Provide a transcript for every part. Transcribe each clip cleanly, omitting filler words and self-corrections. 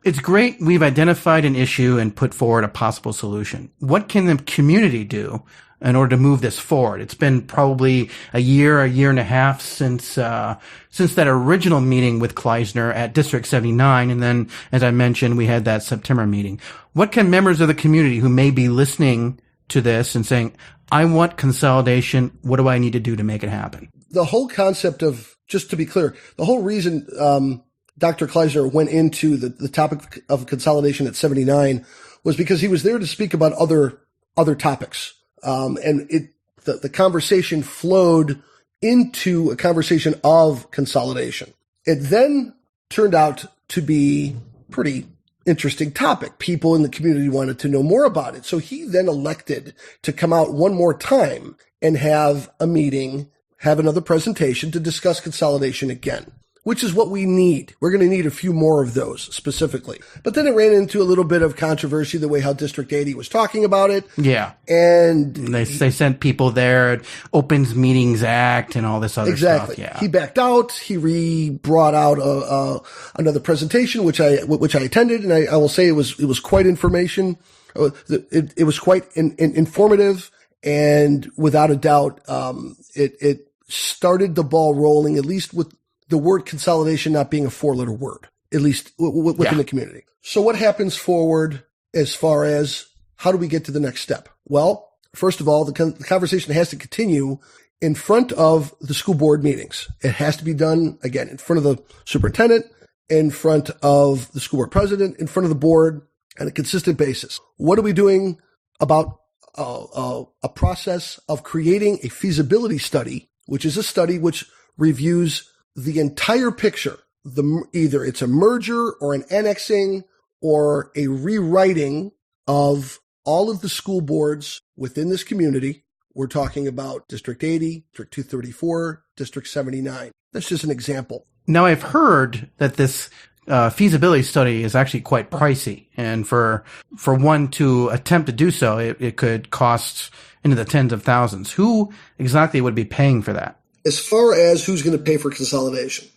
it's great we've identified an issue and put forward a possible solution. What can the community do in order to move this forward? It's been probably a year and a half since that original meeting with Kleisner at District 79. And then, as I mentioned, we had that September meeting. What can members of the community who may be listening to this and saying, I want consolidation, what do I need to do to make it happen? The whole concept of, just to be clear, the whole reason Dr. Kleisner went into the topic of consolidation at 79 was because he was there to speak about other topics. The conversation flowed into a conversation of consolidation. It then turned out to be pretty interesting topic. People in the community wanted to know more about it. So he then elected to come out one more time and have a meeting, have another presentation to discuss consolidation again, which is what we need. We're going to need a few more of those specifically. But then it ran into a little bit of controversy, the way how District 80 was talking about it. Yeah. And they sent people there, Opens Meetings Act and all this other exactly. stuff. Yeah. He backed out. He brought out another presentation, which I attended. And I will say it was quite information. It was quite informative. And without a doubt, it started the ball rolling, at least with the word consolidation not being a 4-letter word, at least within the community. So what happens forward as far as how do we get to the next step? Well, first of all, the conversation has to continue in front of the school board meetings. It has to be done, again, in front of the superintendent, in front of the school board president, in front of the board on a consistent basis. What are we doing about a process of creating a feasibility study, which is a study which reviews the entire picture, either it's a merger or an annexing or a rewriting of all of the school boards within this community. We're talking about District 80, District 234, District 79. That's just an example. Now, I've heard that this feasibility study is actually quite pricey. And for one to attempt to do so, it could cost into the tens of thousands. Who exactly would be paying for that? As far as who's going to pay for consolidation,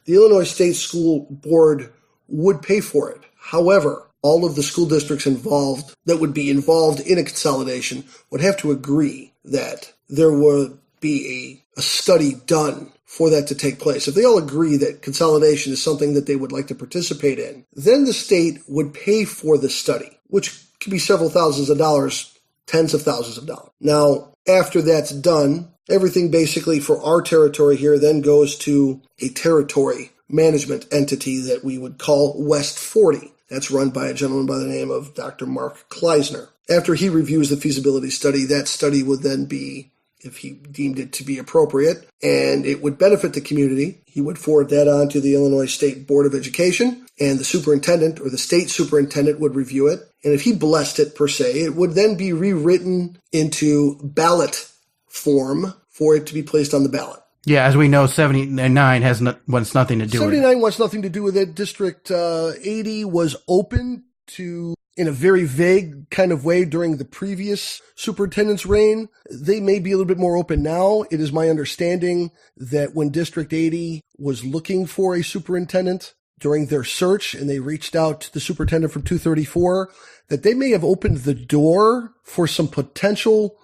the Illinois State School Board would pay for it. However, all of the school districts that would be involved in a consolidation would have to agree that there would be a study done for that to take place. If they all agree that consolidation is something that they would like to participate in, then the state would pay for the study, which could be several thousands of dollars, tens of thousands of dollars. Now, after that's done, everything basically for our territory here then goes to a territory management entity that we would call West 40. That's run by a gentleman by the name of Dr. Mark Kleisner. After he reviews the feasibility study, that study would then be, if he deemed it to be appropriate, and it would benefit the community, he would forward that on to the Illinois State Board of Education, and the superintendent or the state superintendent would review it. And if he blessed it per se, it would then be rewritten into ballot form for it to be placed on the ballot. Yeah, as we know, 79 wants nothing to do with it. 79 wants nothing to do with it. District 80 was open to, in a very vague kind of way during the previous superintendent's reign. They may be a little bit more open now. It is my understanding that when District 80 was looking for a superintendent during their search and they reached out to the superintendent from 234, that they may have opened the door for some potential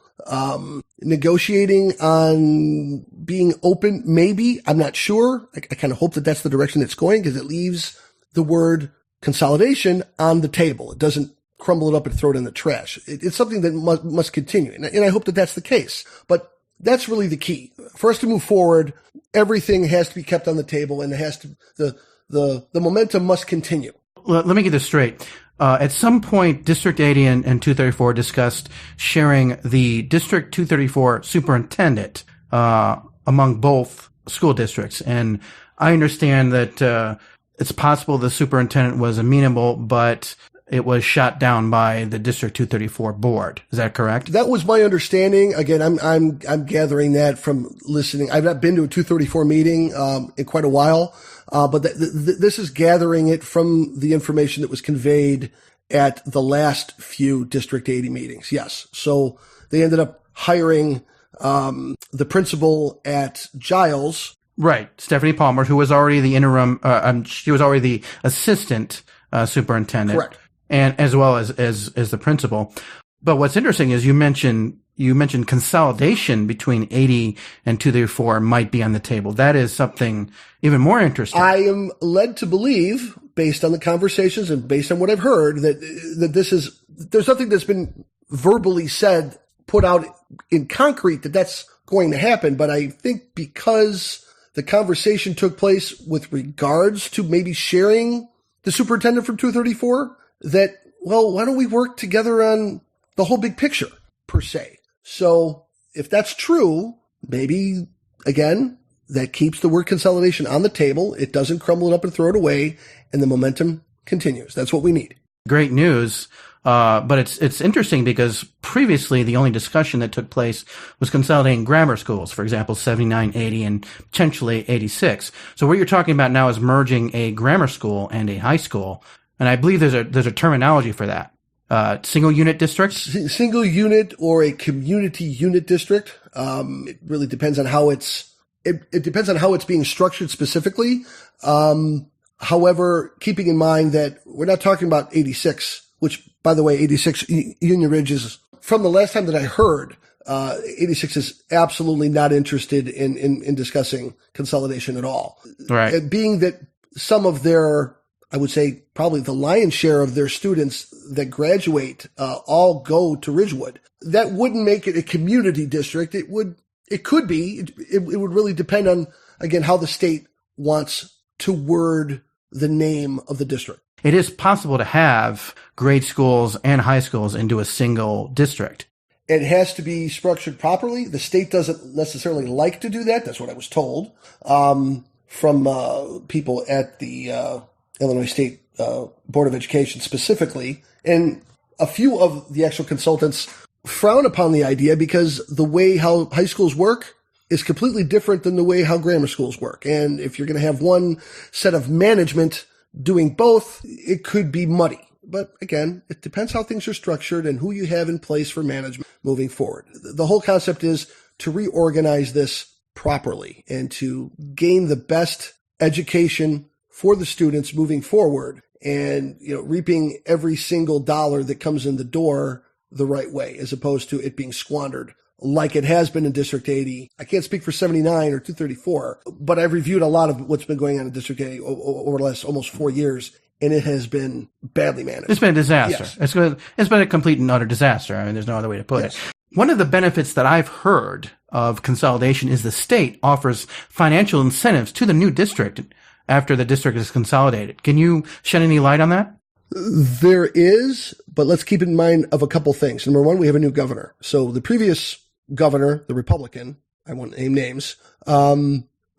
negotiating on being open, maybe. I'm not sure. I kind of hope that that's the direction it's going because it leaves the word consolidation on the table. It doesn't crumble it up and throw it in the trash. It's something that must continue. And I hope that that's the case. But that's really the key. For us to move forward, everything has to be kept on the table and it has to, the momentum must continue. Let me get this straight. At some point, District 80 and 234 discussed sharing the District 234 superintendent among both school districts. And I understand that it's possible the superintendent was amenable, but it was shot down by the District 234 board. Is that correct? That was my understanding. Again, I'm gathering that from listening. I've not been to a 234 meeting in quite a while. But this is gathering it from the information that was conveyed at the last few District 80 meetings. Yes. So they ended up hiring the principal at Giles. Right. Stephanie Palmer, who was already the interim, she was already the assistant superintendent. Correct. And as well as the principal. But what's interesting is you mentioned consolidation between 80 and 234 might be on the table. That is something even more interesting. I am led to believe, based on the conversations and based on what I've heard, that there's nothing that's been verbally said, put out in concrete that's going to happen. But I think because the conversation took place with regards to maybe sharing the superintendent from 234, that, well, why don't we work together on the whole big picture, per se? So if that's true, maybe, again, that keeps the word consolidation on the table. It doesn't crumble it up and throw it away, and the momentum continues. That's what we need. Great news. But it's interesting because previously the only discussion that took place was consolidating grammar schools, for example, 79, 80, and potentially 86. So what you're talking about now is merging a grammar school and a high school. And I believe there's a terminology for that. Single unit district? Single unit or a community unit district. It really depends on how it depends on how it's being structured specifically. However, keeping in mind that we're not talking about 86, which, by the way, 86 Union Ridge is, from the last time that I heard, 86 is absolutely not interested in discussing consolidation at all. Right. Being that some of their, I would say probably the lion's share of their students that graduate, all go to Ridgewood. That wouldn't make it a community district. It could be. It would really depend on, again, how the state wants to word the name of the district. It is possible to have grade schools and high schools into a single district. It has to be structured properly. The state doesn't necessarily like to do that. That's what I was told, from, people at the, Illinois State, Board of Education specifically. And a few of the actual consultants frown upon the idea because the way how high schools work is completely different than the way how grammar schools work. And if you're going to have one set of management doing both, it could be muddy. But again, it depends how things are structured and who you have in place for management moving forward. The whole concept is to reorganize this properly and to gain the best education for the students moving forward and, reaping every single dollar that comes in the door the right way, as opposed to it being squandered like it has been in District 80. I can't speak for 79 or 234, but I've reviewed a lot of what's been going on in District 80 over the last almost 4 years, and it has been badly managed. It's been a disaster. Yes. It's been a complete and utter disaster. I mean, there's no other way to put it. One of the benefits that I've heard of consolidation is the state offers financial incentives to the new district after the district is consolidated. Can you shed any light on that? There is, but let's keep in mind of a couple things. Number one, we have a new governor. So the previous governor, the Republican, I won't name names,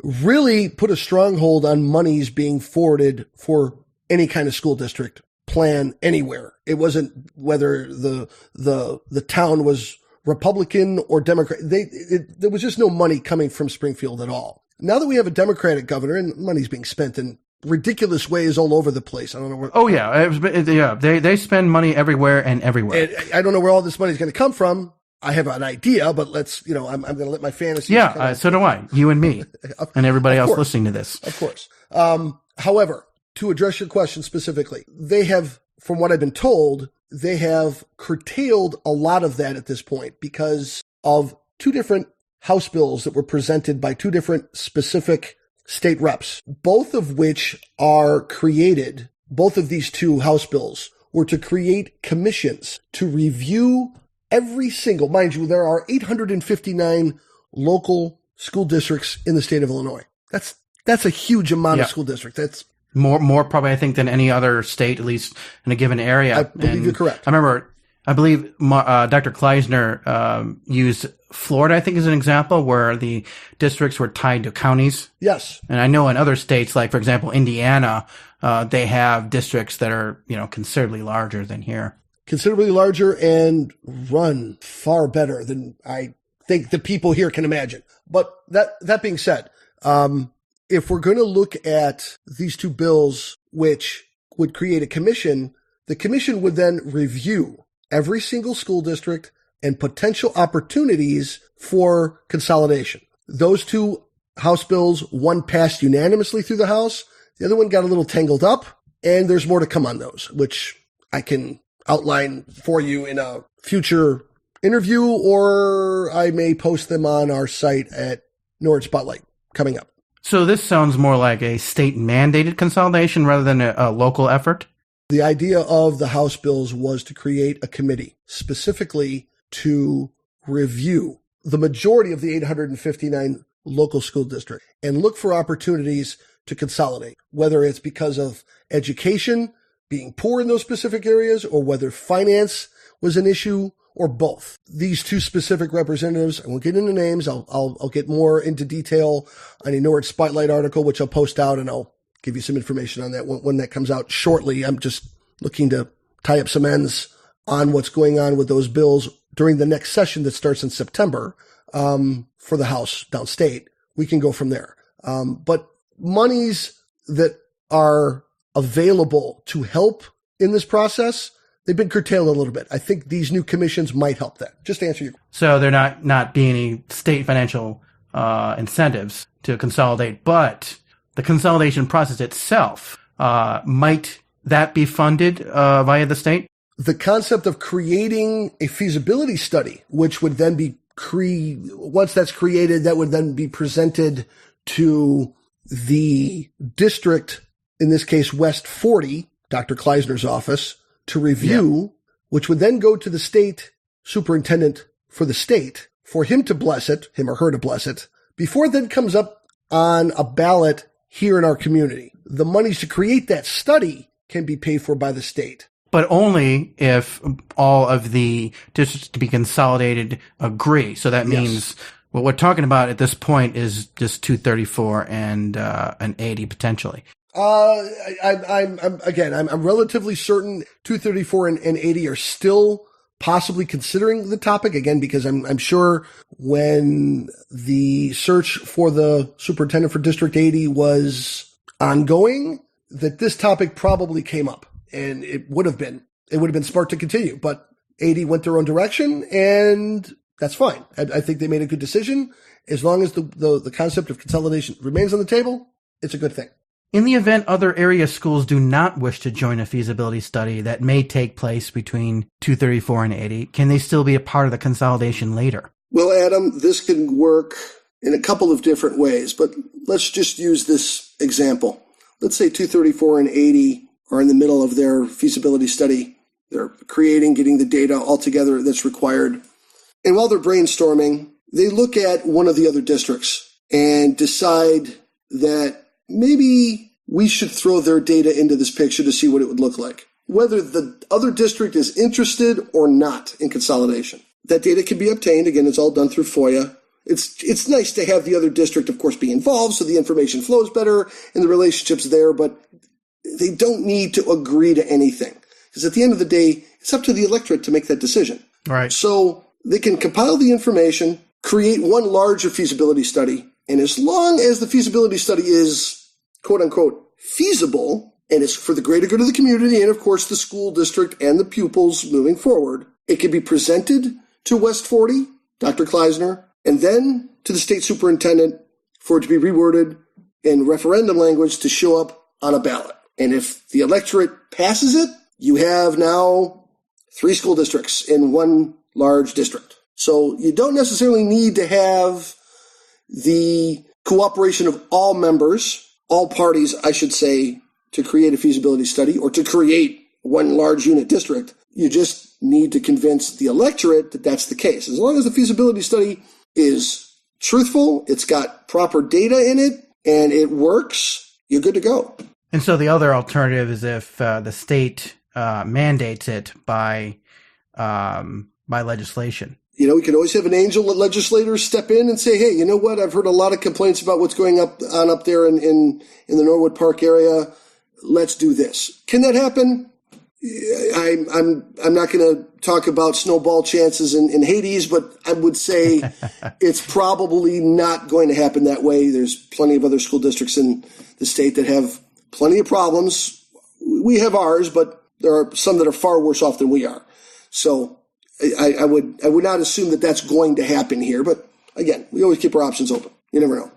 really put a stronghold on monies being forwarded for any kind of school district plan anywhere. It wasn't whether the town was Republican or Democrat. There was just no money coming from Springfield at all. Now that we have a Democratic governor and money's being spent in ridiculous ways all over the place. I don't know where. Oh yeah. They spend money everywhere and everywhere. And I don't know where all this money is going to come from. I have an idea, but let's, I'm going to let my fantasy. Yeah. So do I, you and me and everybody else listening to this. Of course. However, to address your question specifically, they have, from what I've been told, they have curtailed a lot of that at this point because of two different House bills that were presented by two different specific state reps, both of which are created. Both of these two House bills were to create commissions to review every single, mind you, there are 859 local school districts in the state of Illinois. That's a huge amount of school districts. That's more probably, I think, than any other state, at least in a given area. I believe you're correct. I believe Dr. Kleisner used Florida, I think, as an example where the districts were tied to counties. Yes. And I know in other states, like, for example, Indiana, they have districts that are, considerably larger than here. Considerably larger and run far better than I think the people here can imagine. But that being said, if we're going to look at these two bills, which would create a commission, the commission would then review every single school district and potential opportunities for consolidation. Those two House bills, one passed unanimously through the House. The other one got a little tangled up. And there's more to come on those, which I can outline for you in a future interview, or I may post them on our site at Norridge Spotlight coming up. So this sounds more like a state-mandated consolidation rather than a local effort? The idea of the House bills was to create a committee specifically to review the majority of the 859 local school districts and look for opportunities to consolidate, whether it's because of education being poor in those specific areas or whether finance was an issue or both. These two specific representatives, I won't get into names. I'll get more into detail on a Norridge Spotlight article, which I'll post out, and I'll give you some information on that when that comes out shortly. I'm just looking to tie up some ends on what's going on with those bills during the next session that starts in September, for the House downstate. We can go from there. But monies that are available to help in this process, they've been curtailed a little bit. I think these new commissions might help that. Just to answer your question. So there not being any state financial incentives to consolidate, but the consolidation process itself, might that be funded via the state? The concept of creating a feasibility study, which would then be once that's created, that would then be presented to the district, in this case, West 40, Dr. Kleisner's office, to review, which would then go to the state superintendent for the state, for him to bless it, him or her to bless it, before it then comes up on a ballot here in our community. The monies to create that study can be paid for by the state. But only if all of the districts to be consolidated agree. So that means what we're talking about at this point is just 234 and an 80 potentially. I'm relatively certain 234 and 80 are still possibly considering the topic, again, because I'm sure when the search for the superintendent for District 80 was ongoing, that this topic probably came up, and it would have been smart to continue, but 80 went their own direction, and that's fine. I think they made a good decision. As long as the concept of consolidation remains on the table, it's a good thing. In the event other area schools do not wish to join a feasibility study that may take place between 234 and 80, can they still be a part of the consolidation later? Well, Adam, this can work in a couple of different ways, but let's just use this example. Let's say 234 and 80 are in the middle of their feasibility study. They're getting the data all together that's required. And while they're brainstorming, they look at one of the other districts and decide that maybe we should throw their data into this picture to see what it would look like, whether the other district is interested or not in consolidation. That data can be obtained. Again, it's all done through FOIA. It's nice to have the other district, of course, be involved so the information flows better and the relationship's there, but they don't need to agree to anything. Because at the end of the day, it's up to the electorate to make that decision. Right. So they can compile the information, create one larger feasibility study, and as long as the feasibility study is, quote unquote, feasible, and is for the greater good of the community and, of course, the school district and the pupils moving forward, it can be presented to West 40, Dr. Kleisner, and then to the state superintendent for it to be reworded in referendum language to show up on a ballot. And if the electorate passes it, you have now 3 school districts in one large district. So you don't necessarily need to have the cooperation of all members, all parties, I should say, to create a feasibility study or to create one large unit district. You just need to convince the electorate that that's the case. As long as the feasibility study is truthful, it's got proper data in it, and it works, you're good to go. And so the other alternative is if the state mandates it by legislation. You know, we can always have an angel legislators step in and say, hey, you know what? I've heard a lot of complaints about what's going up there in the Norwood Park area. Let's do this. Can that happen? I'm not going to talk about snowball chances in Hades, but I would say it's probably not going to happen that way. There's plenty of other school districts in the state that have plenty of problems. We have ours, but there are some that are far worse off than we are. So I would not assume that that's going to happen here. But again, we always keep our options open. You never know.